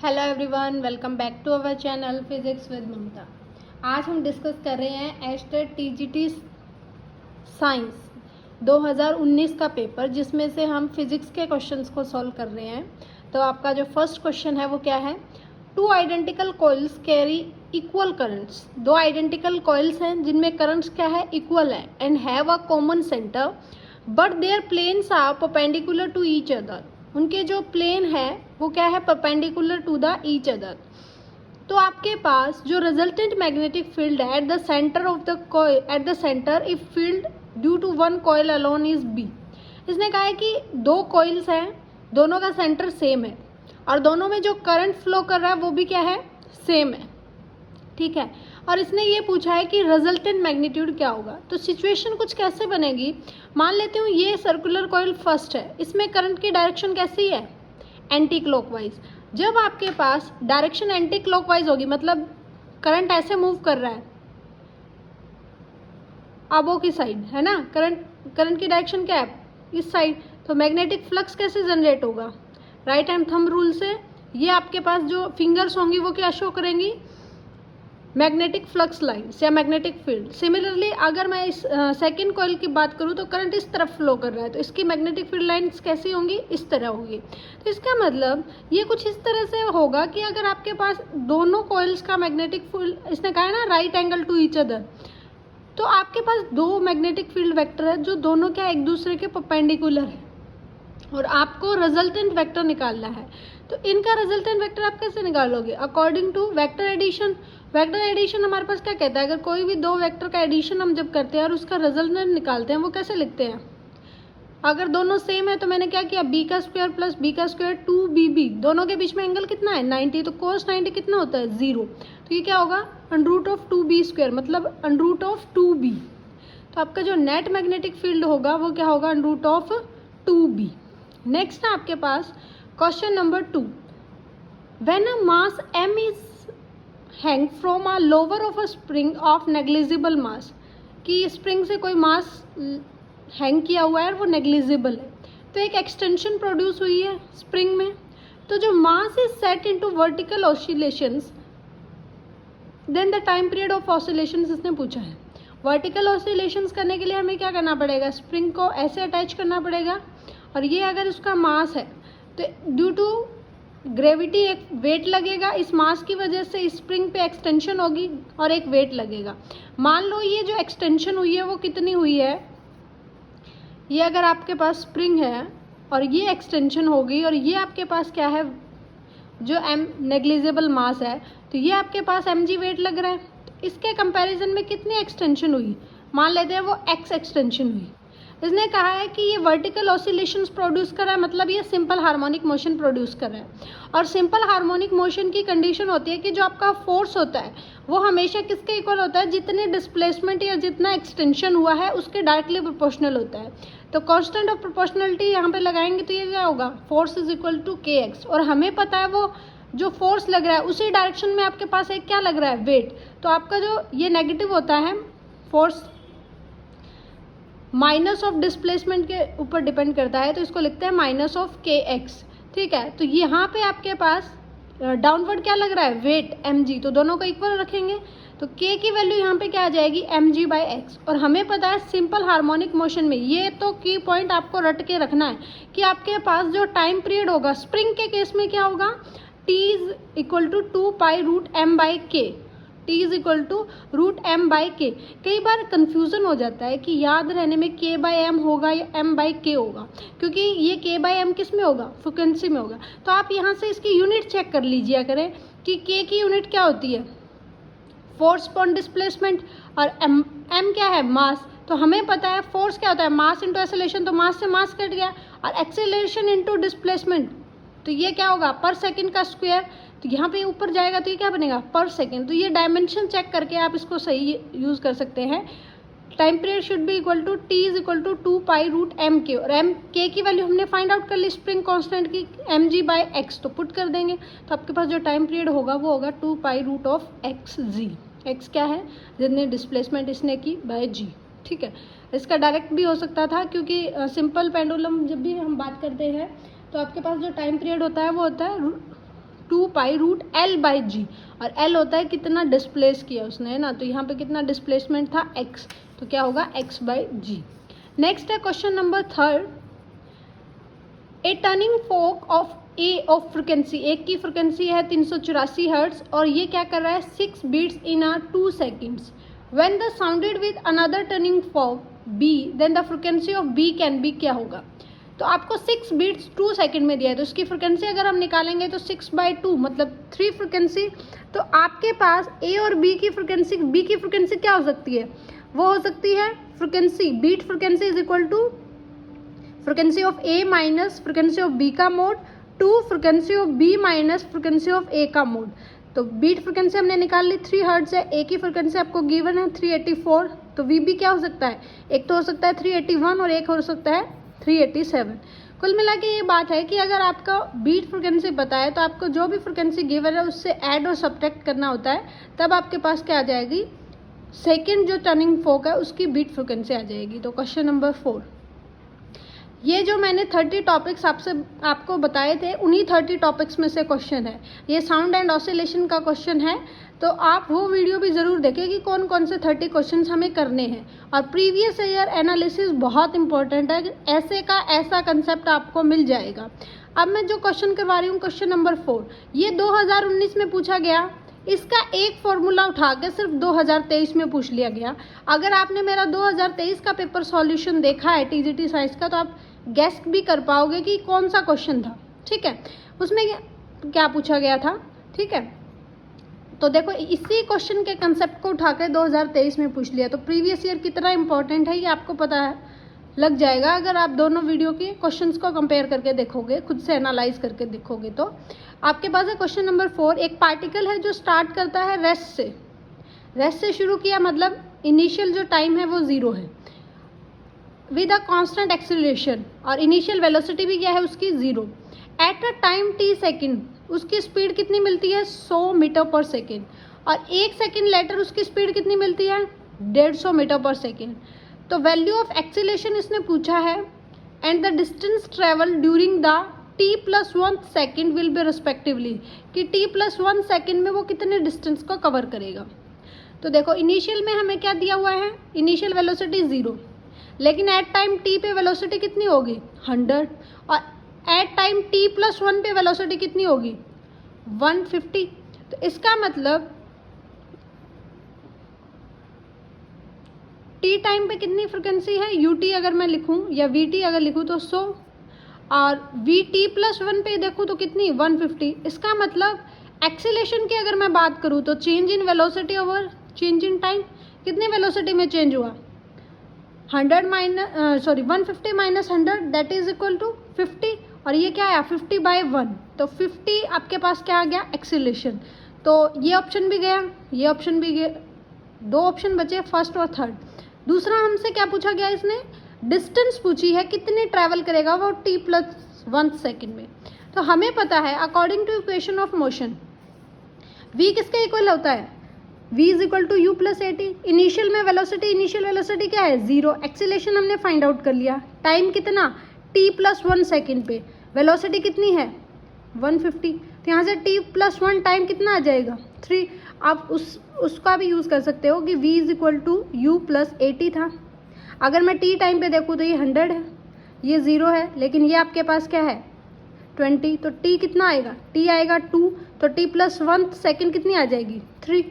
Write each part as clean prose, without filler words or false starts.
Hello everyone, welcome back to our channel physics with Mamta. आज हम discuss कर रहे हैं एस्टेट टीजीटी साइंस 2019 का पेपर, जिसमें से हम फिजिक्स के क्वेश्चंस को सॉल्व कर रहे हैं। तो आपका जो फर्स्ट क्वेश्चन है वो क्या है? Two identical coils carry equal currents. दो आइडेंटिकल कॉइल्स हैं जिनमें करंट्स क्या है? इक्वल है and have a common centre but their planes are perpendicular to each other. उनके जो प्लेन है वो क्या है? Perpendicular to the each other. तो आपके पास जो रिजल्टेंट मैग्नेटिक फील्ड है at the centre of the coil, at the centre if field due to one coil alone is B. इसने कहा है कि दो कॉइल्स हैं, दोनों का सेंटर सेम है और दोनों में जो करंट फ्लो कर रहा है वो भी क्या है? सेम है। ठीक है। और इसने ये पूछा है कि रिजल्टेंट मैग्नीट्यूड क्या होगा। तो सिचुएशन कुछ कैसे बनेगी? मान लेती हूँ ये सर्कुलर कॉइल फर्स्ट है, इसमें करंट की डायरेक्शन कैसी है? Anti clockwise. जब आपके पास डायरेक्शन एंटी क्लॉकवाइज होगी, मतलब करंट ऐसे मूव कर रहा है अबो की साइड, है ना? करंट की डायरेक्शन क्या है? इस साइड। तो मैग्नेटिक फ्लक्स कैसे जनरेट होगा? राइट हैंड थंब रूल से। ये आपके पास जो फिंगर्स होंगी वो क्या शो करेंगी? मैग्नेटिक फ्लक्स लाइन्स या मैग्नेटिक फील्ड। सिमिलरली अगर मैं इस सेकेंड कॉइल की बात करूँ तो करंट इस तरफ फ्लो कर रहा है, तो इसकी मैग्नेटिक फील्ड लाइन्स कैसी होंगी? इस तरह होगी। तो इसका मतलब ये कुछ इस तरह से होगा कि अगर आपके पास दोनों कॉइल्स का मैग्नेटिक फील्ड, इसने कहा है ना right angle to each other, तो आपके पास दो मैग्नेटिक फील्ड वेक्टर है जो दोनों क्या एक दूसरे के परपेंडिकुलर है और आपको रिजल्टेंट वेक्टर निकालना है। तो इनका रिजल्टेंट वेक्टर आप कैसे निकालोगे? According to vector addition. Vector addition हमारे पास क्या कहता है? अगर कोई भी दो वेक्टर का एडिशन हम जब करते हैं और उसका रिजल्टेंट निकालते हैं, वो कैसे लिखते हैं? अगर दोनों सेम है तो मैंने क्या किया? बी का स्क्वायर प्लस बी का स्क्वायर 2bb। दोनों के बीच में एंगल कितना है? 90। तो कोस 90 कितना होता है? 0। तो ये क्या होगा? √2b², मतलब √2b। तो आपका जो नेट मैग्नेटिक फील्ड होगा वो क्या होगा? √2b। नेक्स्ट है आपके पास question number 2। When a mass m is hang from a lower of a spring of negligible mass, कि स्प्रिंग से कोई मास हैंग किया हुआ है और वो नेग्लिजिबल है, तो एक एक्सटेंशन प्रोड्यूस हुई है स्प्रिंग में। तो जो mass is set into vertical oscillations, then the time period of oscillations इसने पूछा है। वर्टिकल ऑसिलेशंस करने के लिए हमें क्या करना पड़ेगा? स्प्रिंग को ऐसे अटैच करना पड़ेगा और ये अगर उसका मास है तो ड्यू टू ग्रेविटी एक वेट लगेगा, इस मास की वजह से स्प्रिंग पे एक्सटेंशन होगी और एक वेट लगेगा। मान लो ये जो एक्सटेंशन हुई है वो कितनी हुई है? ये अगर आपके पास स्प्रिंग है और ये एक्सटेंशन होगी और ये आपके पास क्या है? जो m नेग्लिजिबल मास है, तो ये आपके पास mg वेट लग रहा है। तो इसके कंपैरिजन में कितनी एक्सटेंशन हुई? मान लेते हैं वो x एक्सटेंशन हुई। इसने कहा है कि ये वर्टिकल ऑसिलेशंस प्रोड्यूस कर रहा है, मतलब ये सिंपल हार्मोनिक मोशन प्रोड्यूस कर रहा है। और सिंपल हार्मोनिक मोशन की कंडीशन होती है कि जो आपका फोर्स होता है वो हमेशा किसके इक्वल होता है? जितने डिस्प्लेसमेंट या जितना एक्सटेंशन हुआ है उसके डायरेक्टली प्रोपोर्शनल होता है। तो कांस्टेंट ऑफ प्रोपोर्शनलिटी यहाँ पे लगाएंगे तो ये क्या होगा? Force is equal to kx। और हमें पता है वो जो फोर्स लग रहा है उसी डायरेक्शन में आपके पास एक क्या लग रहा है? वेट। तो आपका जो ये नेगेटिव होता है फोर्स माइनस ऑफ डिस्प्लेसमेंट के ऊपर डिपेंड करता है, तो इसको लिखते हैं माइनस ऑफ kx। ठीक है। तो यहाँ पे आपके पास डाउनवर्ड क्या लग रहा है? Weight mg। तो दोनों को इक्वल रखेंगे तो k की वैल्यू यहाँ पे क्या आ जाएगी? mg/x। और हमें पता है सिंपल हार्मोनिक मोशन में, ये तो की पॉइंट आपको रट के रखना है कि आपके पास जो टाइम पीरियड होगा स्प्रिंग के केस में क्या होगा? t is equal to 2π√m/k। t is equal to √m/k। कई बार कंफ्यूजन हो जाता है कि याद रहने में k/m होगा या m/k होगा, क्योंकि ये k/m किस में होगा? फ्रिक्वेंसी में होगा। तो आप यहाँ से इसकी यूनिट चेक कर लीजिए करें कि k की यूनिट क्या होती है? Force upon displacement. और m क्या है? मास। तो हमें पता है फोर्स क्या होता है? Mass into acceleration. तो मास से मास कट गया और एक्सेलरेशन इंटू डिस्प्लेसमेंट, तो ये क्या होगा? पर सेकेंड का स्क्वायर। तो यहाँ पे ऊपर जाएगा तो ये क्या बनेगा? पर सेकेंड। तो ये डायमेंशन चेक करके आप इसको सही यूज़ कर सकते हैं। Time period should be equal to t is equal to 2π√mk। और k की वैल्यू हमने फाइंड आउट कर ली स्प्रिंग कांस्टेंट की, mg/x। तो पुट कर देंगे तो आपके पास जो टाइम पीरियड होगा वो होगा 2π√xg। x क्या है? जितनी डिस्प्लेसमेंट इसने की बाय g। ठीक है। इसका डायरेक्ट भी हो सकता था क्योंकि सिंपल पेंडुलम जब भी हम बात करते हैं तो आपके पास जो टाइम पीरियड होता है वो होता है 2 पाई रूट L बाई जी, और L होता है कितना डिस्प्लेस किया उसने, है ना, तो यहाँ पे कितना डिस्प्लेसमेंट था x, तो क्या होगा x बाई जी। नेक्स्ट है question number 3, a tuning fork of a of frequency, एक की फ्रिक्वेंसी है 384 हर्ट्ज और ये क्या कर रहा है 6 बीट्स इन आ 2 seconds. When the sounded with another tuning fork B, then the frequency of B can be, क्या होगा। तो आपको 6 बीट्स 2 सेकेंड में दिया है, तो उसकी फ्रिक्वेंसी अगर हम निकालेंगे तो 6/2 मतलब 3 फ्रिक्वेंसी। तो आपके पास A और B की फ्रिक्वेंसी क्या हो सकती है, वो हो सकती है frequency beat frequency is equal to frequency of A minus frequency of B का mod to frequency of B minus frequency of A का मोड। तो बीट फ्रिक्वेंसी हमने निकाल ली 3 हर्ट्ज है, A की फ्रिक्वेंसी आपको गिवन है 384, तो VB क्या हो सकता है, एक तो हो सकता है 381 और एक हो सकता है 387। कुल मिला के ये बात है कि अगर आपका बीट फ्रिक्वेंसी पता है तो आपको जो भी फ्रिक्वेंसी गिवन है उससे ऐड और सब्ट्रैक्ट करना होता है, तब आपके पास क्या आ जाएगी, सेकेंड जो टर्निंग फोक है उसकी बीट फ्रिक्वेंसी आ जाएगी। तो क्वेश्चन नंबर 4, ये जो मैंने 30 टॉपिक्स आपको बताए थे उन्हीं 30 टॉपिक्स में से क्वेश्चन है, ये साउंड एंड ऑसिलेशन का क्वेश्चन है, तो आप वो वीडियो भी ज़रूर देखें कि कौन कौन से 30 क्वेश्चंस हमें करने हैं। और प्रीवियस ईयर एनालिसिस बहुत इंपॉर्टेंट है, ऐसे का ऐसा कंसेप्ट आपको मिल जाएगा। अब मैं जो क्वेश्चन करवा रही हूँ क्वेश्चन नंबर 4, ये 2019 में पूछा गया, इसका एक फॉर्मूला उठा के सिर्फ 2023 में पूछ लिया गया। अगर आपने मेरा 2023 का पेपर सॉल्यूशन देखा है TGT साइंस का, तो आप गेस भी कर पाओगे कि कौन सा क्वेश्चन था, ठीक है, उसमें क्या पूछा गया था, ठीक है। तो देखो इसी क्वेश्चन के कंसेप्ट को उठा के 2023 में पूछ लिया, तो प्रीवियस ईयर कितना इंपॉर्टेंट है ये आपको पता है, लग जाएगा अगर आप दोनों वीडियो के क्वेश्चंस को कंपेयर करके देखोगे, खुद से एनालाइज करके देखोगे। तो आपके पास है क्वेश्चन नंबर 4, एक पार्टिकल है जो स्टार्ट करता है रेस्ट से शुरू किया, मतलब इनिशियल जो टाइम है वो 0 है, विद अ कांस्टेंट एक्सीलरेशन, और इनिशियल वेलोसिटी भी क्या है उसकी 0। At a time t second उसकी स्पीड कितनी मिलती है 100 मीटर पर सेकेंड, और 1 सेकेंड लेटर उसकी स्पीड कितनी मिलती है 150 मीटर पर सेकेंड। तो वैल्यू ऑफ एक्सीलरेशन इसने पूछा है, and the distance travel during the t+1 second will be respectively, कि t+1 सेकेंड में वो कितने डिस्टेंस को कवर करेगा। तो देखो इनिशियल में हमें क्या दिया हुआ है, इनिशियल वेलोसिटी 0, लेकिन एट टाइम t पे वेलोसिटी कितनी होगी 100, और एट टाइम t+1 पे वेलोसिटी कितनी होगी 150। तो इसका मतलब t टाइम पे कितनी फ्रिक्वेंसी है ut अगर मैं लिखूं या vt अगर लिखूं तो 100, और vt+1 पे देखूं तो कितनी 150। इसका मतलब एक्सीलरेशन की अगर मैं बात करूं तो change in velocity over change in time, कितनी वेलोसिटी में चेंज हुआ 150 minus 100 that is equal to 50, और ये क्या आया 50/1, तो 50 आपके पास क्या आ गया एक्सीलरेशन। तो ये ऑप्शन भी गया, ये ऑप्शन भी गया, 2 ऑप्शन बचे फर्स्ट और थर्ड। दूसरा हमसे क्या पूछा गया, इसने डिस्टेंस पूछी है कितनी ट्रैवल करेगा वो t+1 सेकेंड में। तो हमें पता है according to equation of motion v किसके इक्वल होता है, v is equal to u+at। Initial में इनिशियल वेलोसिटी क्या है 0, एक्सीलरेशन हमने फाइंड आउट कर लिया, टाइम कितना t+1 सेकेंड पे, वेलोसिटी कितनी है 150, तो यहाँ से t+1 टाइम कितना आ जाएगा 3। आप उसका भी यूज़ कर सकते हो कि v is equal to u+at था। अगर मैं t टाइम पे देखूँ तो ये 100 है, ये 0 है, लेकिन ये आपके पास क्या है 20, तो t कितना आएगा, t आएगा 2, तो t+1 सेकेंड कितनी आ जाएगी 3।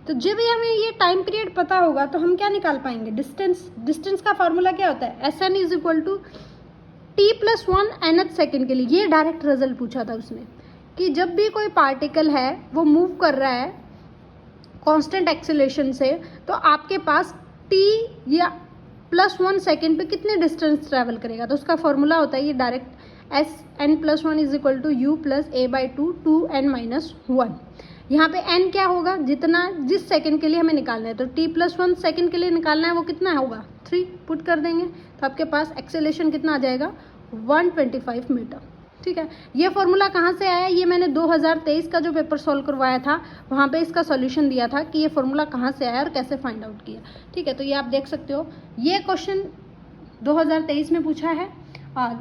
तो जब भी हमें ये टाइम पीरियड पता होगा तो हम क्या निकाल पाएंगे डिस्टेंस का फार्मूला क्या होता है SN is equal to t+1 nth second के लिए। ये डायरेक्ट रिजल्ट पूछा था उसने कि जब भी कोई पार्टिकल है वो मूव कर रहा है कांस्टेंट एक्सीलरेशन से, तो आपके पास t या +1 सेकेंड पे कितने डिस्टेंस ट्रैवल करेगा, तो उसका फॉर्मूला होता है ये direct SN+1 is equal to u+a/2 2n-1। यहाँ पे n क्या होगा, जिस सेकंड के लिए हमें निकालना है, तो t+1 सेकंड के लिए निकालना है वो कितना होगा 3 पुट कर देंगे, तो आपके पास एक्सेलरेशन कितना आ जाएगा 125 मीटर। ठीक है, ये फॉर्मूला कहाँ से आया, ये मैंने 2023 का जो पेपर सॉल्व करवाया था वहाँ पे इसका सॉल्यूशन दिया था कि ये फॉर्मूला कहाँ से आया और कैसे फाइंड आउट किया। ठीक है, तो ये आप देख सकते हो, ये क्वेश्चन 2023 में पूछा है। और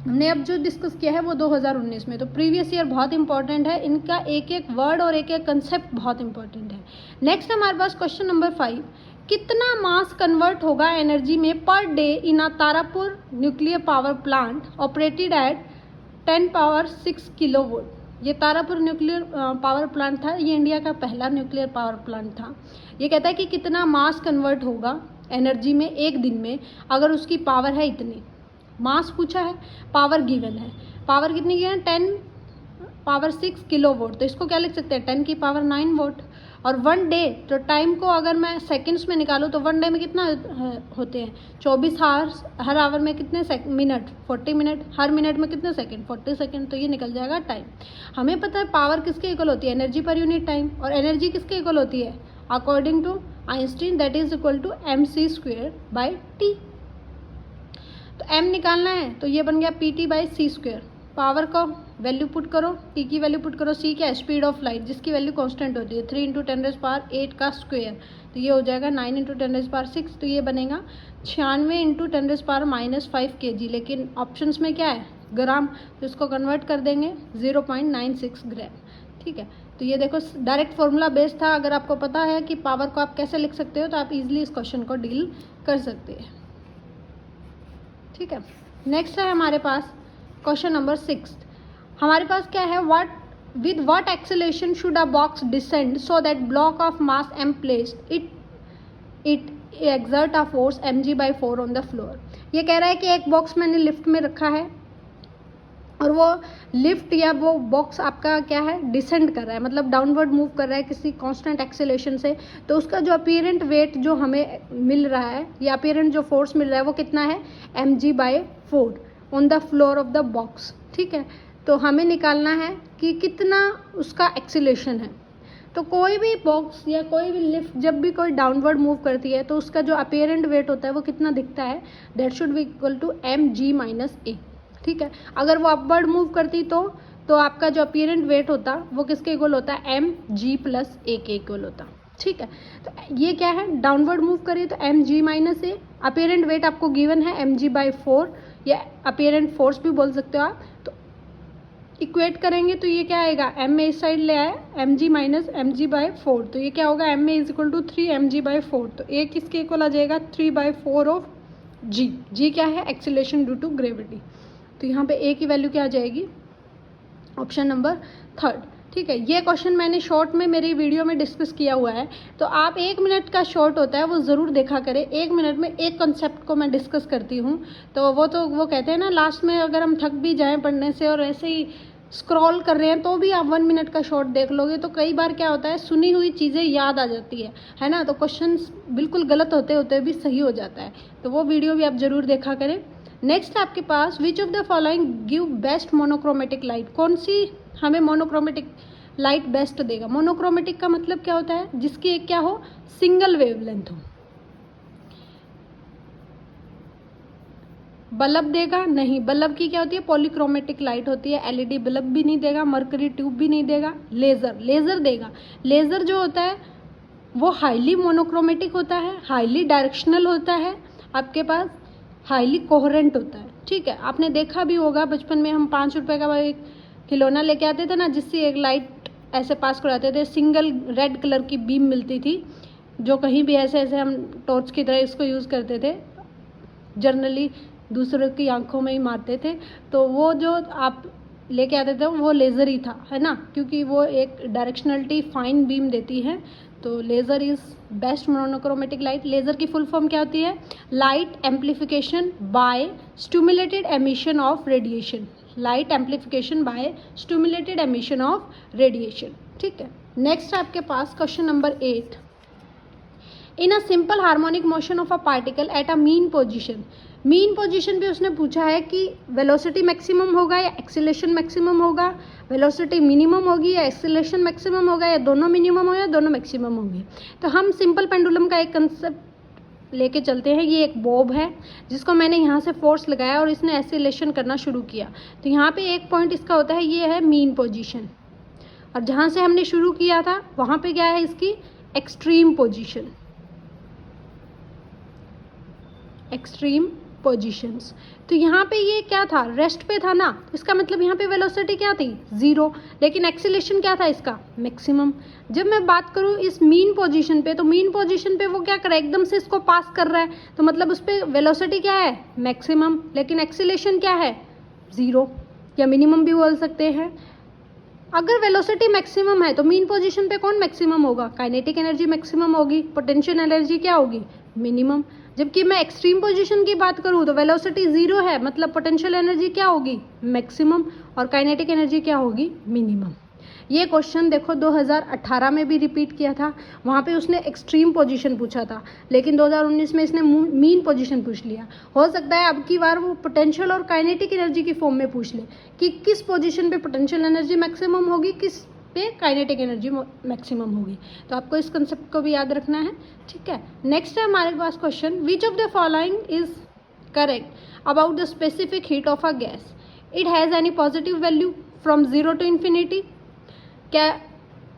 हमने अब जो डिस्कस किया है वो 2019 में, तो प्रीवियस ईयर बहुत इंपॉर्टेंट है, इनका एक एक वर्ड और एक एक कंसेप्ट बहुत इंपॉर्टेंट है। नेक्स्ट हमारे पास क्वेश्चन नंबर 5, कितना मास कन्वर्ट होगा एनर्जी में per day in a Tarapur nuclear power plant operated at 10 power 6 kilowatt. ये तारापुर न्यूक्लियर पावर प्लांट था, ये इंडिया का पहला न्यूक्लियर पावर प्लांट था। ये कहता है कि कितना मास कन्वर्ट होगा एनर्जी में एक दिन में अगर उसकी पावर है इतनी। मास पूछा है, पावर गिवन है, पावर कितनी गिवन है 10 पावर 6 किलोवाट, तो इसको क्या लिख सकते हैं 10 की पावर 9 वोट। और 1 डे, तो टाइम को अगर मैं सेकंड्स में निकालूँ तो 1 डे में कितना होते हैं 24 आवर्स, हर आवर में कितने मिनट 40 मिनट, हर मिनट में कितने सेकंड 40 सेकंड, तो ये निकल जाएगा टाइम। हमें पता है पावर किसके इक्वल होती है एनर्जी पर यूनिट टाइम, और एनर्जी किसके इक्वल होती है according to Einstein that is equal to mc²/t। तो m निकालना है तो ये बन गया pt/c²। पावर को वैल्यू पुट करो, t की वैल्यू पुट करो, c क्या है स्पीड ऑफ लाइट जिसकी वैल्यू कांस्टेंट होती है 3 × 10⁸ का स्क्वायर, तो ये हो जाएगा 9 × 10⁻⁶, तो ये बनेगा 96 × 10⁻⁵ kg, लेकिन ऑप्शंस में क्या है ग्राम, तो इसको कन्वर्ट कर देंगे 0.96 ग्राम। ठीक है, तो ये देखो डायरेक्ट फॉर्मूला बेस्ड था, अगर आपको पता है कि पावर को आप कैसे लिख सकते हो तो आप इजीली इस क्वेश्चन को डील कर सकते हैं। ठीक है, नेक्स्ट है हमारे पास क्वेश्चन नंबर 6। हमारे पास क्या है, with what acceleration should a box descend so that block of mass m placed it exert a force mg/4 on the floor। ये कह रहा है कि एक बॉक्स मैंने लिफ्ट में रखा है और वो लिफ्ट या वो बॉक्स आपका क्या है डिसेंड कर रहा है, मतलब डाउनवर्ड मूव कर रहा है किसी कांस्टेंट एक्सेलेरेशन से, तो उसका जो अपीरेंट वेट जो हमें मिल रहा है या अपीरेंट जो फोर्स मिल रहा है वो कितना है mg/4 on the floor of the box. ठीक है, तो हमें निकालना है कि कितना उसका एक्सीलेशन है। तो कोई भी बॉक्स या कोई भी लिफ्ट जब भी कोई डाउनवर्ड मूव करती है तो उसका जो अपीरेंट वेट होता है वो कितना दिखता है, that should be equal to mg - a। ठीक है, अगर वो अपवर्ड मूव करती तो आपका जो अपीरेंट वेट होता वो किसके इक्वल होता है mg + a के इक्वल होता। ठीक है, तो ये क्या है डाउनवर्ड मूव करिए तो mg - a, अपीरेंट वेट आपको गिवन है mg/4 या अपीरेंट फोर्स भी बोल सकते हो आप, तो इक्वेट करेंगे तो ये क्या आएगा m इस साइड ले आए mg - mg/4, तो ये क्या होगा ma = 3 mg/4, तो a किसके इक्वल आ जाएगा 3/4 ऑफ g क्या है एक्सीलरेशन ड्यू टू ग्रेविटी, तो यहाँ पे a की वैल्यू क्या आ जाएगी ऑप्शन नंबर 3। ठीक है, ये क्वेश्चन मैंने शॉर्ट में मेरी वीडियो में डिस्कस किया हुआ है, तो आप 1 मिनट का शॉर्ट होता है वो ज़रूर देखा करें। 1 मिनट में एक कॉन्सेप्ट को मैं डिस्कस करती हूँ, तो वो कहते हैं ना लास्ट में अगर हम थक भी जाएं पढ़ने से और ऐसे ही स्क्रॉल कर रहे हैं तो भी आप 1 मिनट का शॉर्ट देख लोगे तो कई बार क्या होता है सुनी हुई चीज़ें याद आ जाती है ना, तो क्वेश्चन बिल्कुल गलत होते होते भी सही हो जाता है, तो वो वीडियो भी आप ज़रूर देखा करें। नेक्स्ट आपके पास which of the following give best monochromatic light, कौन सी हमें मोनोक्रोमेटिक लाइट बेस्ट देगा। मोनोक्रोमेटिक का मतलब क्या होता है जिसकी एक क्या हो सिंगल वेवलेंथ हो। बल्ब देगा नहीं, बल्ब की क्या होती है पॉलीक्रोमेटिक लाइट होती है, एलईडी बल्ब भी नहीं देगा, मर्करी ट्यूब भी नहीं देगा। लेज़र देगा, लेज़र जो होता है वो हाईली मोनोक्रोमेटिक होता है, हाईली डायरेक्शनल होता है, आपके पास हाईली कोहेरेंट होता है। ठीक है, आपने देखा भी होगा बचपन में हम 5 रुपए का एक खिलौना लेके आते थे ना जिससे एक लाइट ऐसे पास कराते थे, सिंगल रेड कलर की बीम मिलती थी जो कहीं भी ऐसे ऐसे हम टॉर्च की तरह इसको यूज़ करते थे, जनरली दूसरों की आंखों में ही मारते थे, तो वो जो आप लेके आते थे वो लेज़र ही था, है ना, क्योंकि वो एक डायरेक्शनलिटी फाइन बीम देती है। तो laser is best monochromatic light. Laser की फुल फॉर्म क्या होती है light amplification by stimulated emission of radiation, light amplification by stimulated emission of radiation. ठीक है, नेक्स्ट आपके पास question number 8। In a simple harmonic motion of a particle at a mean position, mean position भी उसने पूछा है कि velocity maximum होगा या एक्सीलरेशन मैक्सिमम होगा, वेलोसिटी मिनिमम होगी या एक्सीलरेशन मैक्सिमम होगा, या दोनों मिनिमम हो या दोनों मैक्सिमम होंगे। तो हम सिंपल पेंडुलम का एक कंसेप्ट लेके चलते हैं। ये एक बॉब है जिसको मैंने यहाँ से फोर्स लगाया और इसने एक्सीलरेशन करना शुरू किया, तो यहाँ पे एक पॉइंट इसका होता है ये है मीन पोजीशन, और जहाँ से हमने शुरू किया था वहाँ पे क्या है इसकी एक्सट्रीम पोजीशन, एक्सट्रीम पोजीशंस। तो यहाँ पे ये क्या था, रेस्ट पे था ना, इसका मतलब यहाँ पे वेलोसिटी क्या थी, 0, लेकिन एक्सीलरेशन क्या था इसका, मैक्सिमम। जब मैं बात करूँ इस मीन पोजीशन पे, तो मीन पोजीशन पे वो क्या कर रहा है, एकदम से इसको पास कर रहा है, तो मतलब उस पर वेलोसिटी क्या है, मैक्सिमम, लेकिन एक्सीलरेशन क्या है, 0 या मिनिमम भी बोल सकते हैं। अगर वेलोसिटी मैक्सिमम है तो मीन पोजीशन पे कौन मैक्सिमम होगा, काइनेटिक एनर्जी मैक्सिमम होगी, पोटेंशियल एनर्जी क्या होगी, मिनिमम। जबकि मैं एक्सट्रीम पोजीशन की बात करूँ तो वेलोसिटी 0 है, मतलब पोटेंशियल एनर्जी क्या होगी, मैक्सिमम, और काइनेटिक एनर्जी क्या होगी, मिनिमम। ये क्वेश्चन देखो 2018 में भी रिपीट किया था, वहाँ पे उसने एक्सट्रीम पोजीशन पूछा था, लेकिन 2019 में इसने मीन पोजीशन पूछ लिया। हो सकता है अब की बार वो पोटेंशियल और काइनेटिक एनर्जी की फॉर्म में पूछ ले कि किस पोजीशन पे पोटेंशियल एनर्जी मैक्सिमम होगी, किस पे काइनेटिक एनर्जी मैक्सिमम होगी। तो आपको इस कंसेप्ट को भी याद रखना है, ठीक है। नेक्स्ट है हमारे पास question, which of the following is correct about the specific heat of a gas, it has any positive value from 0 to infinity, क्या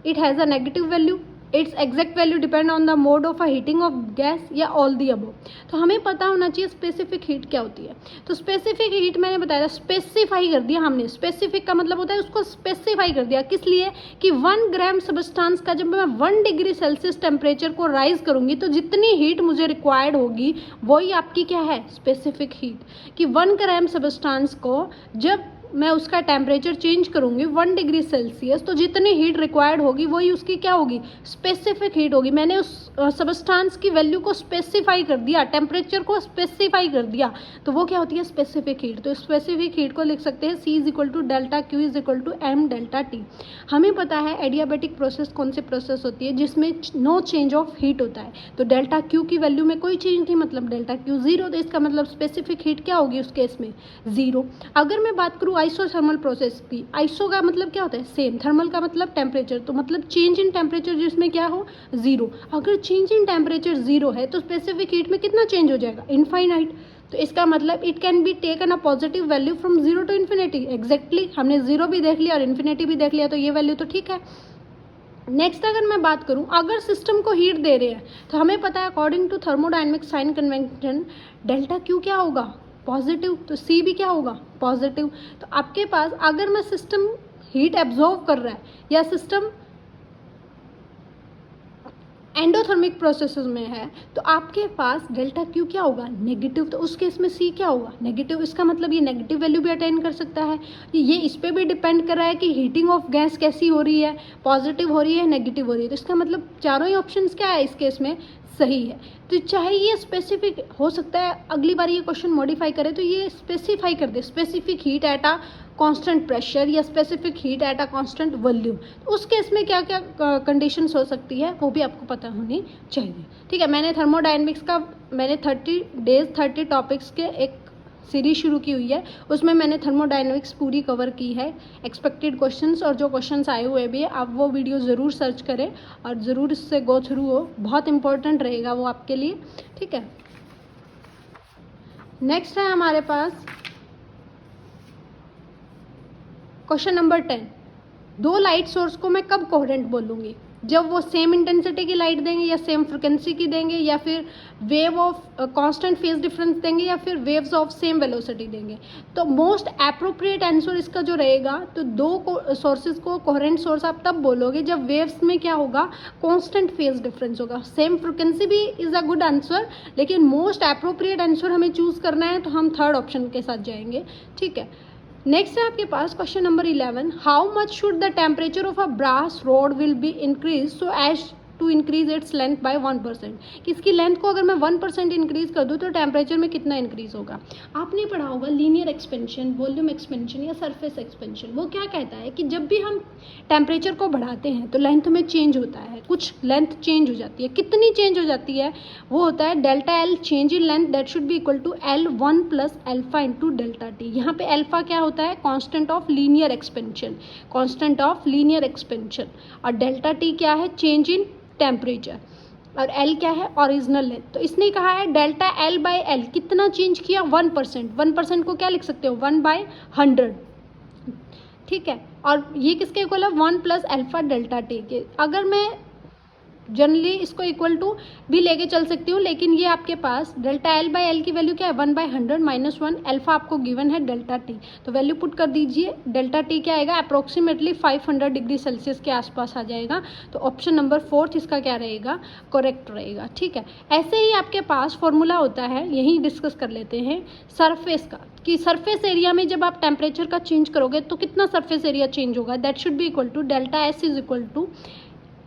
it has a negative value, its exact value depend on the mode of a heating of gas, या all the above. तो हमें पता होना चाहिए specific heat क्या होती है। तो स्पेसिफिक हीट मैंने बताया था, स्पेसिफाई कर दिया हमने, स्पेसिफिक का मतलब होता है उसको स्पेसिफाई कर दिया, किस लिए कि 1 ग्राम सबस्टांस का जब मैं 1 डिग्री सेल्सियस टेम्परेचर को राइज करूंगी तो जितनी हीट मुझे रिक्वायर्ड होगी वही आपकी क्या है, स्पेसिफिक हीट। कि 1 ग्राम सबस्टांस को जब मैं उसका टेम्परेचर चेंज करूंगी 1 डिग्री सेल्सियस, तो जितनी हीट रिक्वायर्ड होगी वही उसकी क्या होगी, स्पेसिफिक हीट होगी। मैंने उस सबस्टांस की वैल्यू को स्पेसिफाई कर दिया, टेम्परेचर को स्पेसिफाई कर दिया, तो वो क्या होती है, स्पेसिफिक हीट। तो स्पेसिफिक हीट को लिख सकते हैं C = delta Q = m delta T। हमें पता है एडियाबैटिक प्रोसेस कौन सी प्रोसेस होती है जिसमें नो चेंज ऑफ हीट होता है, तो डेल्टा Q की वैल्यू में कोई चेंज नहीं, मतलब डेल्टा Q 0, तो इसका मतलब स्पेसिफिक हीट क्या होगी उस केस में, 0। अगर मैं बात करूँ आइसोथर्मल प्रोसेस की, आइसो का मतलब क्या होता है, सेम, थर्मल का मतलब टेम्परेचर, तो मतलब चेंज इन टेम्परेचर जिसमें क्या हो, 0। अगर चेंज इन टेम्परेचर 0 है तो स्पेसिफिक हीट में कितना चेंज हो जाएगा, इनफाइनाइट। तो इसका मतलब it can be taken a positive value from 0 to infinity। Exactly हमने 0 भी देख लिया और इन्फिनिटी भी देख लिया, तो ये वैल्यू तो ठीक है। नेक्स्ट अगर मैं बात करूं, अगर सिस्टम को हीट दे रहे हैं तो हमें पता है according to thermodynamic sign convention delta Q क्या होगा, पॉजिटिव, तो C भी क्या होगा, पॉजिटिव। तो आपके पास अगर मैं सिस्टम हीट एब्जॉर्व कर रहा है या सिस्टम एंडोथर्मिक प्रोसेसेस में है तो आपके पास डेल्टा Q क्या होगा, नेगेटिव, तो उस केस में C क्या होगा, नेगेटिव। इसका मतलब ये नेगेटिव वैल्यू भी अटेन कर सकता है। ये इस पर भी डिपेंड कर रहा है कि हीटिंग ऑफ गैस कैसी हो रही है, पॉजिटिव हो रही है, नेगेटिव हो रही है। तो इसका मतलब चारों ही ऑप्शंस क्या है इस केस में, सही है। तो चाहे ये स्पेसिफिक हो सकता है, अगली बार ये क्वेश्चन मॉडिफाई करे तो ये स्पेसिफाई कर दे, specific heat at a constant pressure या specific heat at a constant volume. तो उस केस में क्या क्या कंडीशंस हो सकती है वो भी आपको पता होनी चाहिए, ठीक है। मैंने थर्मोडायनेमिक्स का 30 डेज 30 टॉपिक्स के एक सीरीज शुरू की हुई है, उसमें मैंने थर्मोडायनेमिक्स पूरी कवर की है, एक्सपेक्टेड क्वेश्चंस और जो क्वेश्चंस आए हुए भी है, आप वो वीडियो ज़रूर सर्च करें और ज़रूर इससे गो थ्रू हो, बहुत इंपॉर्टेंट रहेगा वो आपके लिए, ठीक है। नेक्स्ट है हमारे पास क्वेश्चन नंबर 10, 2 लाइट सोर्स को मैं कब कोहेरेंट बोलूँगी, जब वो सेम इंटेंसिटी की लाइट देंगे या सेम फ्रिक्वेंसी की देंगे, या फिर wave of constant phase difference देंगे, या फिर वेव्स ऑफ सेम वेलोसिटी देंगे। तो मोस्ट एप्रोप्रिएट आंसर इसका जो रहेगा, तो 2 सोर्सेज को कोहेरेंट सोर्स आप तब बोलोगे जब वेव्स में क्या होगा, कांस्टेंट फेज डिफरेंस होगा। सेम फ्रिक्वेंसी भी इज़ अ गुड आंसर, लेकिन मोस्ट एप्रोप्रिएट आंसर हमें चूज़ करना है तो हम 3rd ऑप्शन के साथ जाएंगे, ठीक है। नेक्स्ट है आपके पास question number 11, how much should the temperature of a brass rod will be increase so as to increase its length by 1%। कि इसकी लेंथ को अगर मैं 1% इंक्रीज कर दूँ तो टेम्परेचर में कितना इंक्रीज होगा। आपने पढ़ा होगा लीनियर एक्सपेंशन, वॉल्यूम एक्सपेंशन या सरफेस एक्सपेंशन। वो क्या कहता है कि जब भी हम टेम्परेचर को बढ़ाते हैं तो लेंथ में चेंज होता है, कुछ लेंथ चेंज हो जाती है। कितनी चेंज हो जाती है, वो होता है delta L change in length that should be equal to L1 + alpha into delta T। यहाँ पे अल्फा क्या होता है, constant of linear expansion, constant of linear expansion, और डेल्टा T क्या है, चेंज इन टेम्परेचर, और L क्या है, ओरिजिनल लेंथ। तो इसने कहा है डेल्टा L/L कितना चेंज किया, 1%। 1% को क्या लिख सकते हो, 1/100, ठीक है। और ये किसके इक्वल है, 1 + अल्फा डेल्टा T के। अगर मैं जनरली इसको इक्वल टू भी लेके चल सकती हूँ, लेकिन ये आपके पास डेल्टा एल बाई एल की वैल्यू क्या है 1/100 -1 अल्फा आपको गिवन है डेल्टा टी, तो वैल्यू पुट कर दीजिए। डेल्टा टी क्या आएगा अप्रोक्सीमेटली 500 डिग्री सेल्सियस के आसपास आ जाएगा, तो ऑप्शन नंबर 4 इसका क्या रहेगा करेक्ट रहेगा। ठीक है, ऐसे ही आपके पास फॉर्मूला होता है, यही डिस्कस कर लेते हैं सरफेस का, कि सरफेस एरिया में जब आप टेम्परेचर का चेंज करोगे तो कितना सरफेस एरिया चेंज होगा, that should be equal to delta S is equal to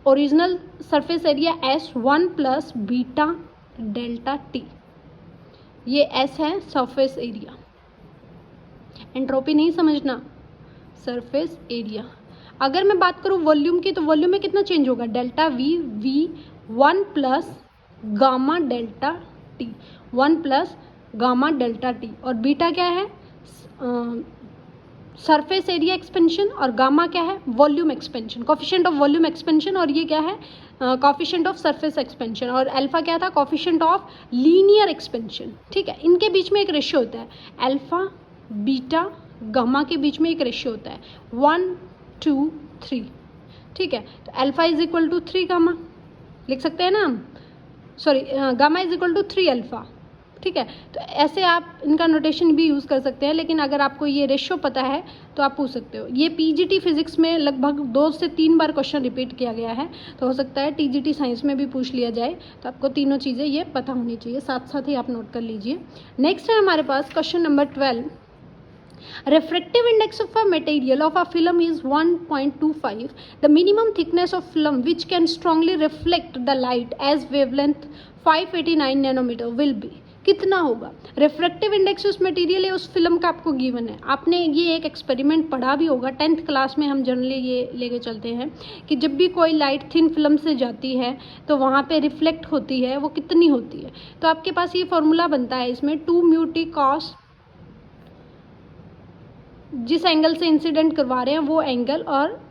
original surface area S1 plus beta delta T. ये S है सरफेस एरिया, एंट्रोपी नहीं समझना, सरफेस एरिया। अगर मैं बात करूँ वॉल्यूम की, तो वॉल्यूम में कितना चेंज होगा delta V 1 plus gamma delta T, 1 plus gamma delta T, और बीटा क्या है सरफेस एरिया एक्सपेंशन, और गामा क्या है volume expansion, coefficient of volume expansion, और ये क्या है कोफिशिएंट ऑफ सरफेस एक्सपेंशन, और अल्फा क्या था कोफिशिएंट ऑफ लीनियर एक्सपेंशन। ठीक है, इनके बीच में एक रेशियो होता है, अल्फा बीटा गामा के बीच में एक रेशियो होता है 1 2 3। ठीक है, तो alpha is equal to 3 gamma लिख सकते हैं ना हम, sorry gamma is equal to 3 alpha. ठीक है, तो ऐसे आप इनका नोटेशन भी यूज़ कर सकते हैं, लेकिन अगर आपको ये रेशियो पता है तो आप पूछ सकते हो। ये पीजीटी फिजिक्स में लगभग 2 से 3 बार क्वेश्चन रिपीट किया गया है, तो हो सकता है टीजीटी साइंस में भी पूछ लिया जाए, तो आपको तीनों चीज़ें ये पता होनी चाहिए, साथ साथ ही आप नोट कर लीजिए। नेक्स्ट है हमारे पास question number 12। Refractive index of a material of a film is 1.25. The minimum thickness of film which can strongly reflect the light as wavelength 589 nanometre will be, कितना होगा। रिफ्रैक्टिव इंडेक्स उस material या उस film का आपको given है। आपने ये एक एक्सपेरिमेंट पढ़ा भी होगा 10th क्लास में, हम जनरली ये लेके चलते हैं कि जब भी कोई लाइट थिन फिल्म से जाती है तो वहाँ पे रिफ्लेक्ट होती है, वो कितनी होती है। तो आपके पास ये फॉर्मूला बनता है इसमें 2 म्यू टी कॉस, जिस एंगल से इंसिडेंट करवा रहे हैं वो एंगल, और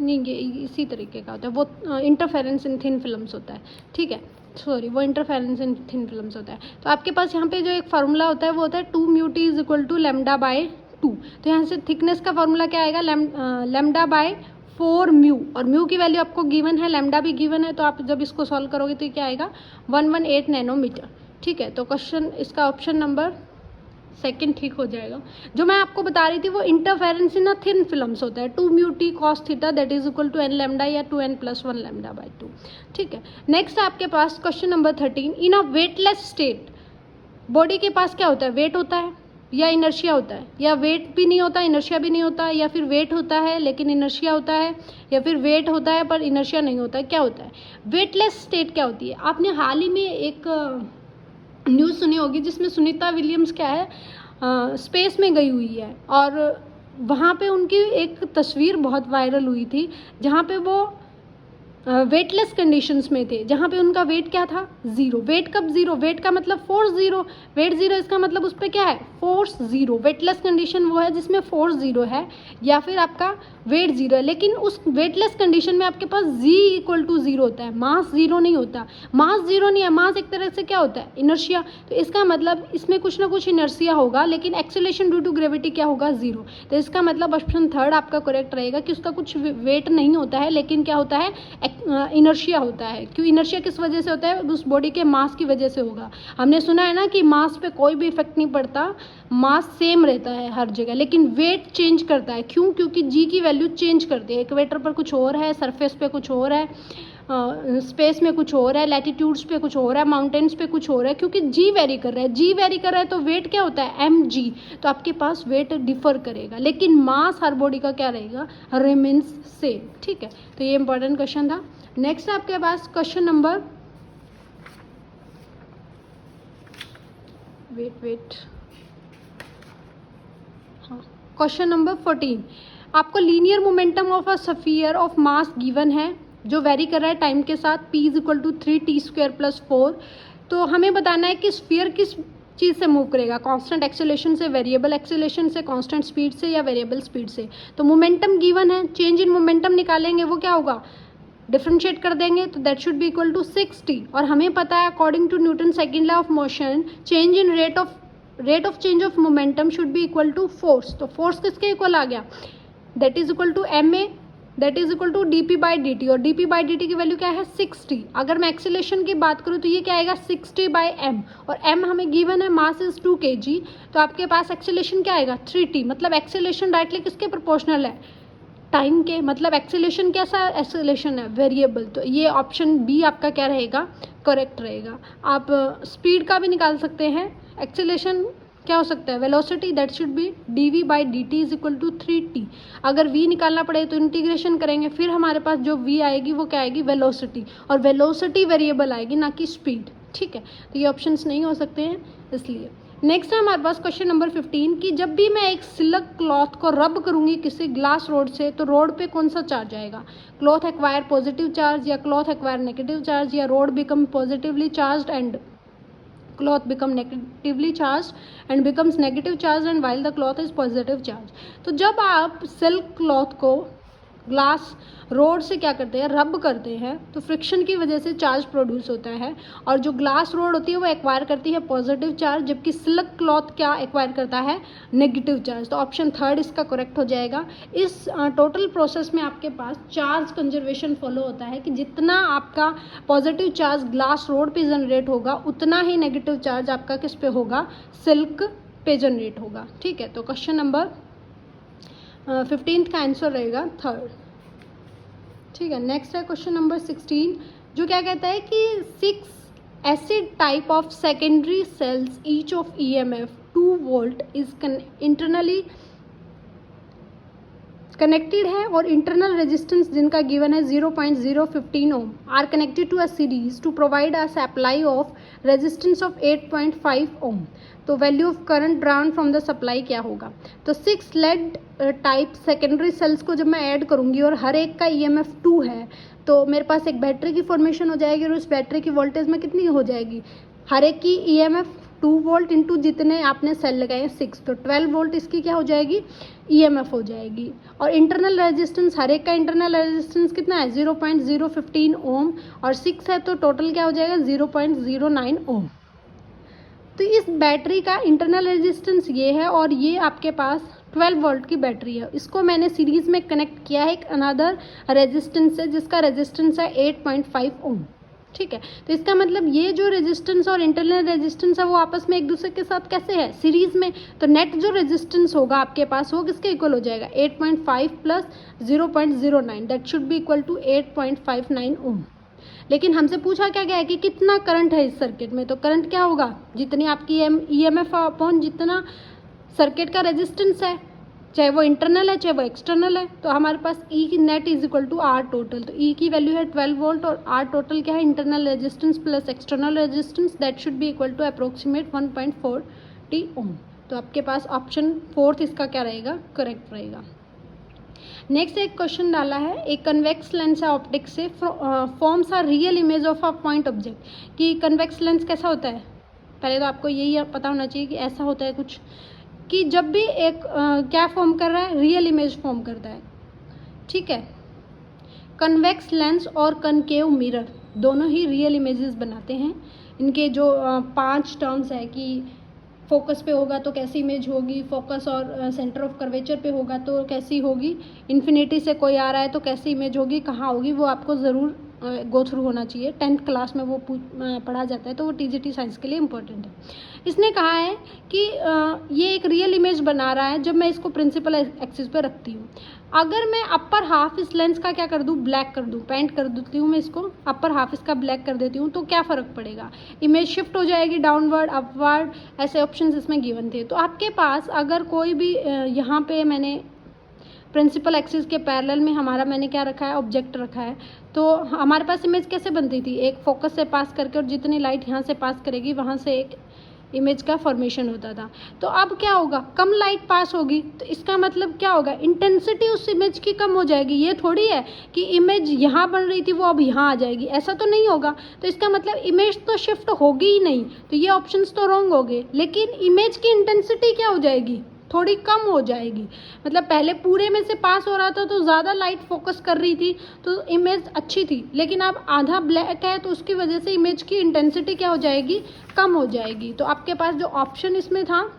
नहीं ये इसी तरीके का होता है, वो इंटरफेरेंस इन थिन फिल्म्स होता है। ठीक है, सॉरी वो इंटरफेरेंस इन थिन फिल्म्स होता है। तो आपके पास यहाँ पे जो एक फार्मूला होता है वो होता है 2 mu T is equal to lambda by 2। तो यहाँ से थिकनेस का फार्मूला क्या आएगा लेमडा बाय 4 म्यू, और म्यू की वैल्यू आपको गिवन है, लेमडा भी गिवन है, तो आप जब इसको सॉल्व करोगे तो क्या आएगा 118 नैनोमीटर। ठीक है, तो क्वेश्चन इसका ऑप्शन नंबर 2 ठीक हो जाएगा। जो मैं आपको बता रही थी वो इंटरफेरेंस इन थिन फिल्म्स होता है 2 mu T cos theta that is equal to n lambda या 2n+1 लेमडा बाय 2। ठीक है, नेक्स्ट है आपके पास क्वेश्चन नंबर 13। इन अ वेटलेस स्टेट बॉडी के पास क्या होता है, वेट होता है या इनर्शिया होता है, या वेट भी नहीं होता इनर्शिया भी नहीं होता, या फिर वेट होता है लेकिन इनर्शिया होता है, या फिर वेट होता है पर इनर्शिया नहीं होता है, क्या होता है। वेटलेस स्टेट क्या होती है, आपने हाल ही में एक न्यूज़ सुनी होगी जिसमें सुनीता विलियम्स क्या है स्पेस में गई हुई है, और वहाँ पे उनकी एक तस्वीर बहुत वायरल हुई थी जहाँ पे वो वेटलेस कंडीशंस में थे, जहाँ पे उनका वेट क्या था 0। वेट कब 0, वेट का मतलब फोर्स 0, वेट 0 इसका मतलब उस पर क्या है फोर्स 0। वेटलेस कंडीशन वो है जिसमें फोर्स 0 है या फिर आपका वेट 0 है, लेकिन उस वेटलेस कंडीशन में आपके पास g इक्वल टू 0 होता है, मास 0 नहीं होता। मास 0 नहीं है, मास एक तरह से क्या होता है इनर्शिया, तो इसका मतलब इसमें कुछ ना कुछ इनर्शिया होगा, लेकिन एक्सेलरेशन ड्यू टू ग्रेविटी क्या होगा 0। तो इसका मतलब ऑप्शन 3 आपका करेक्ट रहेगा कि उसका कुछ वेट नहीं होता है, लेकिन क्या होता है इनर्शिया होता है। क्यों इनर्शिया किस वजह से होता है, उस बॉडी के मास की वजह से होगा। हमने सुना है ना कि मास पे कोई भी इफेक्ट नहीं पड़ता, मास सेम रहता है हर जगह, लेकिन वेट चेंज करता है। क्यों, क्योंकि जी की वैल्यू चेंज करती है। इक्वेटर पर कुछ और है, सरफेस पे कुछ और है, स्पेस में कुछ और है, लैटिट्यूड्स पे कुछ और है, माउंटेन्स पे कुछ और है, क्योंकि जी वेरी कर रहा है। जी वेरी कर रहा है तो वेट क्या होता है mg, तो आपके पास वेट डिफर करेगा, लेकिन मास हर बॉडी का क्या रहेगा रिमेन्स सेम। ठीक है, तो ये इंपॉर्टेंट क्वेश्चन था। नेक्स्ट आपके पास क्वेश्चन नंबर क्वेश्चन नंबर 14। आपको linear momentum of a sphere of mass given है जो वेरी कर रहा है टाइम के साथ, p is equal to 3t² + 4। तो हमें बताना है कि स्फीयर किस चीज़ से मूव करेगा, कांस्टेंट एक्सेलरेशन से, वेरिएबल एक्सेलरेशन से, कांस्टेंट स्पीड से या वेरिएबल स्पीड से। तो मोमेंटम गिवन है, चेंज इन मोमेंटम निकालेंगे, वो क्या होगा डिफ्रेंशिएट कर देंगे, तो that should be equal to 6t। और हमें पता है according to Newton second law of motion change in rate of rate of change of momentum should be equal to force, तो फोर्स किसके इक्वल आ गया, that is equal to M A, that is equal to D P by D T, और D P by D T की value क्या है 60। अगर मैं एक्सीलेशन की बात करूँ तो ये क्या आएगा 60 बाई एम, और एम हमें गिवन है, मास इज 2 kg, तो आपके पास एक्सीलेशन क्या आएगा 3t, मतलब एक्सीलेशन डायरेक्टली किसके प्रोपोर्शनल है, टाइम के, मतलब एक्सीलेशन कैसा एक्सीलेशन है, वेरिएबल, तो ये ऑप्शन बी आपका क्या रहेगा, करेक्ट रहेगा। आप स्पीड का भी निकाल सकते हैं, एक्सीलेशन क्या हो सकता है, velocity, that should be d v by D t is equal to 3t। अगर v निकालना पड़े तो इंटीग्रेशन करेंगे, फिर हमारे पास जो v आएगी वो क्या आएगी, वेलोसिटी, और वेलोसिटी वेरिएबल आएगी ना कि स्पीड, ठीक है, तो ये ऑप्शंस नहीं हो सकते हैं इसलिए। नेक्स्ट है हमारे पास क्वेश्चन नंबर 15 कि जब भी मैं एक सिल्क क्लॉथ को रब करूंगी किसी ग्लास रोड से तो रोड पे कौन सा चार्ज आएगा, क्लॉथ एक्वायर पॉजिटिव चार्ज या क्लॉथ एक्वायर नेगेटिव चार्ज, या road become positively charge and cloth become negatively charged and becomes negative charged and while the cloth is positive charged। तो जब आप सिल्क क्लॉथ को glass rod से क्या करते हैं, रब करते हैं, तो फ्रिक्शन की वजह से चार्ज प्रोड्यूस होता है, और जो ग्लास रोड होती है वो एक्वायर करती है पॉजिटिव चार्ज, जबकि सिल्क क्लॉथ क्या एक्वायर करता है, नेगेटिव चार्ज। तो ऑप्शन थर्ड इसका करेक्ट हो जाएगा। इस टोटल प्रोसेस में आपके पास चार्ज कंजर्वेशन फॉलो होता है कि जितना आपका पॉजिटिव चार्ज ग्लास रोड पे जनरेट होगा उतना ही नेगेटिव चार्ज आपका किस पे होगा, सिल्क पे जनरेट होगा, ठीक है। तो क्वेश्चन नंबर 15 का आंसर रहेगा थर्ड, ठीक है। नेक्स्ट है क्वेश्चन नंबर 16 जो क्या कहता है कि 6 acid type of secondary cells each of EMF 2 volt is internally connected है और इंटरनल रेजिस्टेंस जिनका गिवन है 0.015 ohm are connected to a series to provide a supply of resistance of 8.5 ohm. तो value of current drawn from the supply क्या होगा। तो 6 lead type secondary cells को जब मैं ऐड करूंगी और हर एक का EMF 2 है तो मेरे पास एक बैटरी की फॉर्मेशन हो जाएगी, और उस बैटरी की वोल्टेज में कितनी हो जाएगी, हर एक की EMF 2 वोल्ट इंटू जितने आपने सेल लगाए 6, तो 12 वोल्ट इसकी क्या हो जाएगी, EMF हो जाएगी। और इंटरनल रेजिस्टेंस, हर एक का इंटरनल रेजिस्टेंस कितना है 0.015 ओम, और 6 है तो टोटल क्या हो जाएगा 0.09 ओम। तो इस बैटरी का इंटरनल रेजिस्टेंस ये है और ये आपके पास 12 वोल्ट की बैटरी है। इसको मैंने सीरीज में कनेक्ट किया है एक अनदर रेजिस्टेंस से जिसका रेजिस्टेंस है 8.5 ओम, ठीक है। तो इसका मतलब ये जो रेजिस्टेंस और इंटरनल रेजिस्टेंस है वो आपस में एक दूसरे के साथ कैसे है, सीरीज में। तो नेट जो रेजिस्टेंस होगा आपके पास वो किसके इक्वल हो जाएगा 8.5 plus 0.09 that should be equal to 8.59 ohm. लेकिन हमसे पूछा क्या गया है कि कितना करंट है इस सर्किट में, तो करंट क्या होगा जितनी आपकी EMF अपॉन जितना सर्किट का रेजिस्टेंस है, चाहे वो इंटरनल है चाहे वो एक्सटर्नल है। तो हमारे पास E की net is equal to R total, तो E की वैल्यू है 12 वोल्ट और R टोटल क्या है internal resistance plus external resistance that should be equal to approximate 1.40 ohm. तो आपके पास ऑप्शन फोर्थ इसका क्या रहेगा, करेक्ट रहेगा। नेक्स्ट एक क्वेश्चन डाला है, एक कन्वेक्स लेंस है ऑप्टिक्स से forms are real image of a point object. कि कन्वेक्स लेंस कैसा होता है, पहले तो आपको यही पता होना चाहिए कि ऐसा होता है कुछ, कि जब भी एक क्या फॉर्म कर रहा है, रियल इमेज फॉर्म करता है, ठीक है। कन्वेक्स लेंस और कनकेव मिरर दोनों ही रियल इमेजेस बनाते हैं। इनके जो 5 टर्म्स है कि फोकस पे होगा तो कैसी इमेज होगी, फोकस और सेंटर ऑफ कर्वेचर पे होगा तो कैसी होगी, इन्फिनिटी से कोई आ रहा है तो कैसी इमेज होगी, कहाँ होगी, वो आपको ज़रूर गो थ्रू होना चाहिए। 10th क्लास में वो पढ़ा जाता है, तो वो TGT साइंस के लिए इम्पोर्टेंट है। इसने कहा है कि ये एक रियल इमेज बना रहा है जब मैं इसको प्रिंसिपल एक्सिस पे रखती हूँ। अगर मैं अपर हाफ इस लेंस का क्या कर दूँ, ब्लैक कर दूँ, पेंट कर देती हूँ मैं इसको, अपर हाफ इसका ब्लैक कर देती हूँ, तो क्या फ़र्क पड़ेगा, इमेज शिफ्ट हो जाएगी डाउनवर्ड अपवर्ड, ऐसे ऑप्शंस इसमें गिवन थे। तो आपके पास अगर कोई भी यहाँ पे मैंने प्रिंसिपल एक्सिस के पैरेलल में हमारा मैंने क्या रखा है, ऑब्जेक्ट रखा है, तो हमारे पास इमेज कैसे बनती थी, एक फोकस से पास करके और जितनी लाइट यहाँ से पास करेगी वहाँ से एक इमेज का फॉर्मेशन होता था। तो अब क्या होगा, कम लाइट पास होगी तो इसका मतलब क्या होगा, इंटेंसिटी उस इमेज की कम हो जाएगी। ये थोड़ी है कि इमेज यहाँ बन रही थी वो अब यहाँ आ जाएगी, ऐसा तो नहीं होगा। तो इसका मतलब इमेज तो शिफ्ट होगी ही नहीं, तो ये ऑप्शंस तो रॉन्ग हो गए। लेकिन इमेज की इंटेंसिटी क्या हो जाएगी, थोड़ी कम हो जाएगी। मतलब पहले पूरे में से पास हो रहा था तो ज़्यादा लाइट फोकस कर रही थी तो इमेज अच्छी थी, लेकिन अब आधा ब्लैक है तो उसकी वजह से इमेज की इंटेंसिटी क्या हो जाएगी, कम हो जाएगी। तो आपके पास जो ऑप्शन इसमें था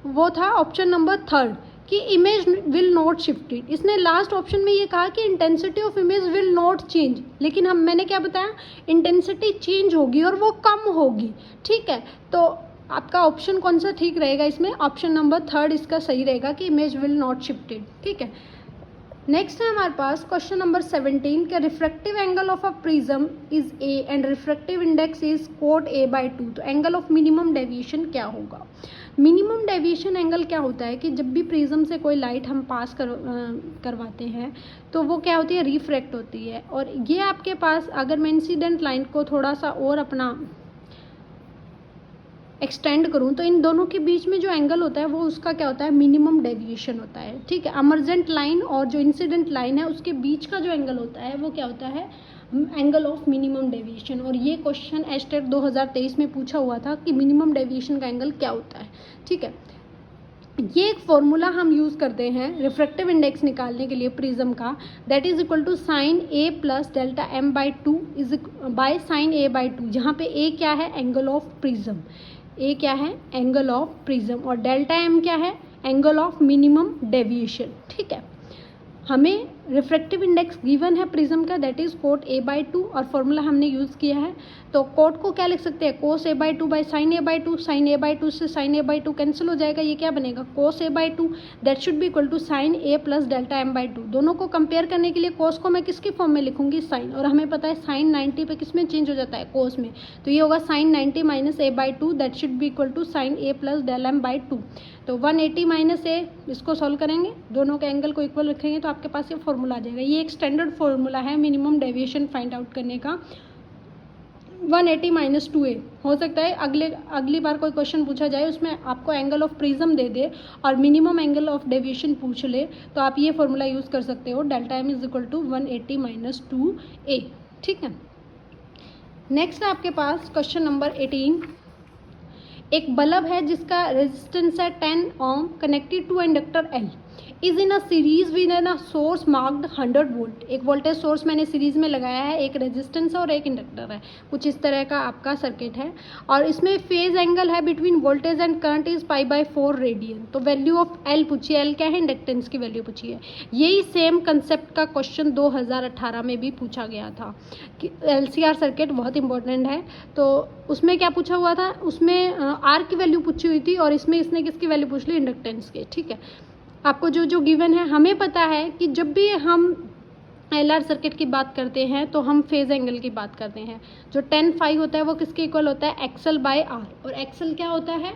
वो था ऑप्शन नंबर थर्ड कि इमेज विल नॉट शिफ्टेड। इसने लास्ट ऑप्शन में ये कहा कि intensity of image will not change, लेकिन मैंने क्या बताया, इंटेंसिटी चेंज होगी और वो कम होगी। ठीक है, तो आपका ऑप्शन कौन सा ठीक रहेगा इसमें, ऑप्शन नंबर थर्ड इसका सही रहेगा कि इमेज विल नॉट शिफ्टेड। ठीक है, नेक्स्ट है हमारे पास क्वेश्चन नंबर 17 के refractive angle of a prism is A and refractive index is cot a/2, तो एंगल ऑफ मिनिमम डेविएशन क्या होगा। मिनिमम डेविएशन एंगल क्या होता है कि जब भी प्रिज्म से कोई लाइट हम पास करवाते हैं तो वो क्या होती है, रिफ्रैक्ट होती है। और ये आपके पास अगर मैं इंसिडेंट लाइन को थोड़ा सा और अपना एक्सटेंड करूँ तो इन दोनों के बीच में जो एंगल होता है वो उसका क्या होता है, मिनिमम डेविएशन होता है। ठीक है, अमर्जेंट लाइन और जो इंसिडेंट लाइन है उसके बीच का जो एंगल होता है वो क्या होता है, एंगल ऑफ मिनिमम डेविएशन। और ये क्वेश्चन एस्टेट 2023 में पूछा हुआ था कि मिनिमम डेविएशन का एंगल क्या होता है। ठीक है, ये एक फॉर्मूला हम यूज़ करते हैं रिफ्रैक्टिव इंडेक्स निकालने के लिए प्रिज्म का, that is equal to sine A plus delta M by two is by sine A by two, जहाँ पे ए क्या है, एंगल ऑफ प्रिज्म, ए क्या है, एंगल ऑफ प्रिज्म, और डेल्टा एम क्या है, एंगल ऑफ मिनिमम डेविएशन। ठीक है, हमें रिफ्रैक्टिव इंडेक्स गिवन है प्रिज्म का, दैट इज कोट a/2 और फॉर्मूला हमने यूज़ किया है। तो कोट को क्या लिख सकते हैं, कोस a/2 by sine a/2, sign a/2 से साइन a/2 कैंसिल हो जाएगा, ये क्या बनेगा, cos a/2, that should be equal to sine a plus delta m/2। दोनों को कंपेयर करने के लिए कोस को मैं किसकी फॉर्म में लिखूंगी, साइन, और हमें पता है साइन 90 पे किस में चेंज हो जाता है, कोस में, तो ये होगा sine 90 minus a/2, that should be equal to sine a plus del m/2। तो 180 माइनस a, इसको सॉल्व करेंगे, दोनों के एंगल को इक्वल रखेंगे तो आपके पास ये फॉर्मूला आ जाएगा। ये एक स्टैंडर्ड फॉर्मूला है मिनिमम डेविएशन फाइंड आउट करने का। 180 माइनस 2a, हो सकता है अगली बार कोई क्वेश्चन पूछा जाए उसमें आपको एंगल ऑफ प्रिज्म दे दे और मिनिमम एंगल ऑफ डेविएशन पूछ ले, तो आप ये फॉर्मूला यूज़ कर सकते हो, delta M is equal to 180 minus 2a। ठीक है, नेक्स्ट है आपके पास क्वेश्चन नंबर 18। एक बल्ब है जिसका रेजिस्टेंस है 10 ohm connected to inductor L is in a series with an source marked 100 volt. एक वोल्टेज सोर्स मैंने सीरीज में लगाया है, एक रेजिस्टेंस है और एक इंडक्टर है, कुछ इस तरह का आपका सर्किट है, और इसमें फेज एंगल है between voltage and current is π/4 radian. तो वैल्यू ऑफ L पूछी है, L क्या है, इंडक्टेंस की वैल्यू पूछी है। यही सेम कंसेप्ट का क्वेश्चन 2018 में भी पूछा गया था कि LCR सर्किट बहुत इंपॉर्टेंट है, तो उसमें क्या पूछा हुआ था, उसमें R की वैल्यू पूछी हुई थी और इसमें इसने किसकी वैल्यू पूछ ली, इंडक्टेंस की। ठीक है, आपको जो जो गिवन है, हमें पता है कि जब भी हम LR सर्किट की बात करते हैं तो हम फेज एंगल की बात करते हैं। जो 10 फाई होता है वो किसके इक्वल होता है, XL बाय R, और XL क्या होता है,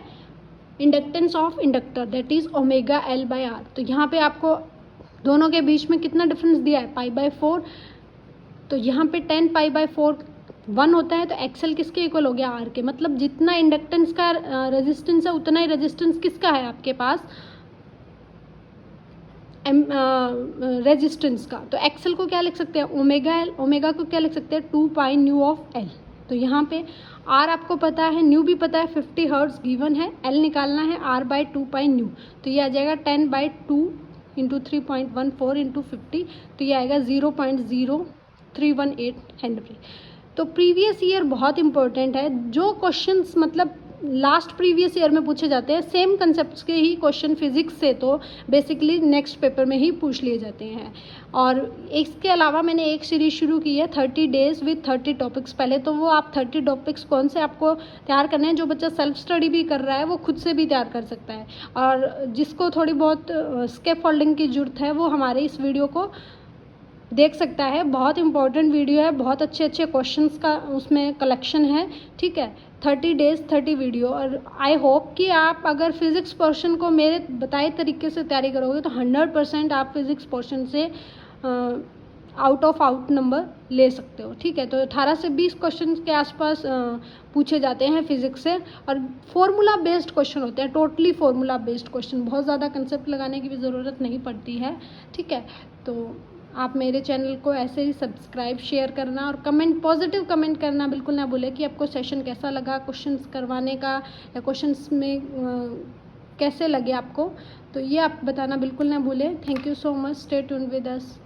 inductance of inductor, that is omega L by R। तो यहाँ पे आपको दोनों के बीच में कितना डिफरेंस दिया है, π/4, तो यहाँ पे 10 π/4 1 होता है, तो XL किसके इक्वल हो गया, R के। मतलब जितना इंडक्टेंस का रेजिस्टेंस है उतना ही रेजिस्टेंस किसका है आपके पास, रेजिस्टेंस का। तो XL को क्या लिख सकते हैं, ओमेगा L, ओमेगा को क्या लिख सकते हैं, 2 पाई न्यू ऑफ L। तो यहाँ पे R आपको पता है, न्यू भी पता है, 50 हर्ट्ज गिवन है, L निकालना है, R बाई 2 पाई न्यू, तो ये आ जाएगा 10/2 इंटू 3.14 इंटू 50, तो ये आएगा 0.0318 हेनरी। तो प्रीवियस ईयर बहुत इंपॉर्टेंट है, जो क्वेश्चंस मतलब लास्ट प्रीवियस ईयर में पूछे जाते हैं सेम कंसेप्ट्स के ही क्वेश्चन फिजिक्स से तो बेसिकली नेक्स्ट पेपर में ही पूछ लिए जाते हैं। और इसके अलावा मैंने एक सीरीज शुरू की है 30 डेज विद 30 टॉपिक्स। पहले तो वो आप 30 टॉपिक्स कौन से आपको तैयार करने हैं, जो बच्चा सेल्फ स्टडी भी कर रहा है वो खुद से भी तैयार कर सकता है, और जिसको थोड़ी बहुत स्कैफोल्डिंग की ज़रूरत है वो हमारे इस वीडियो को देख सकता है। बहुत इंपॉर्टेंट वीडियो है, बहुत अच्छे अच्छे क्वेश्चंस का उसमें कलेक्शन है। ठीक है, 30 डेज 30 वीडियो, और आई होप कि आप अगर फिज़िक्स पोर्शन को मेरे बताए तरीके से तैयारी करोगे तो 100% आप फिज़िक्स पोर्शन से आउट ऑफ आउट नंबर ले सकते हो। ठीक है, तो 18 से 20 क्वेश्चन के आसपास पूछे जाते हैं फिजिक्स से, और फॉर्मूला बेस्ड क्वेश्चन होते हैं, टोटली फॉर्मूला बेस्ड क्वेश्चन, बहुत ज़्यादा कंसेप्ट लगाने की भी ज़रूरत नहीं पड़ती है। ठीक है, तो आप मेरे चैनल को ऐसे ही सब्सक्राइब, शेयर करना और कमेंट, पॉजिटिव कमेंट करना बिल्कुल ना भूलें कि आपको सेशन कैसा लगा, क्वेश्चंस करवाने का या क्वेश्चंस में कैसे लगे आपको, तो ये आप बताना बिल्कुल ना भूलें। Thank you so much, stay tuned with us.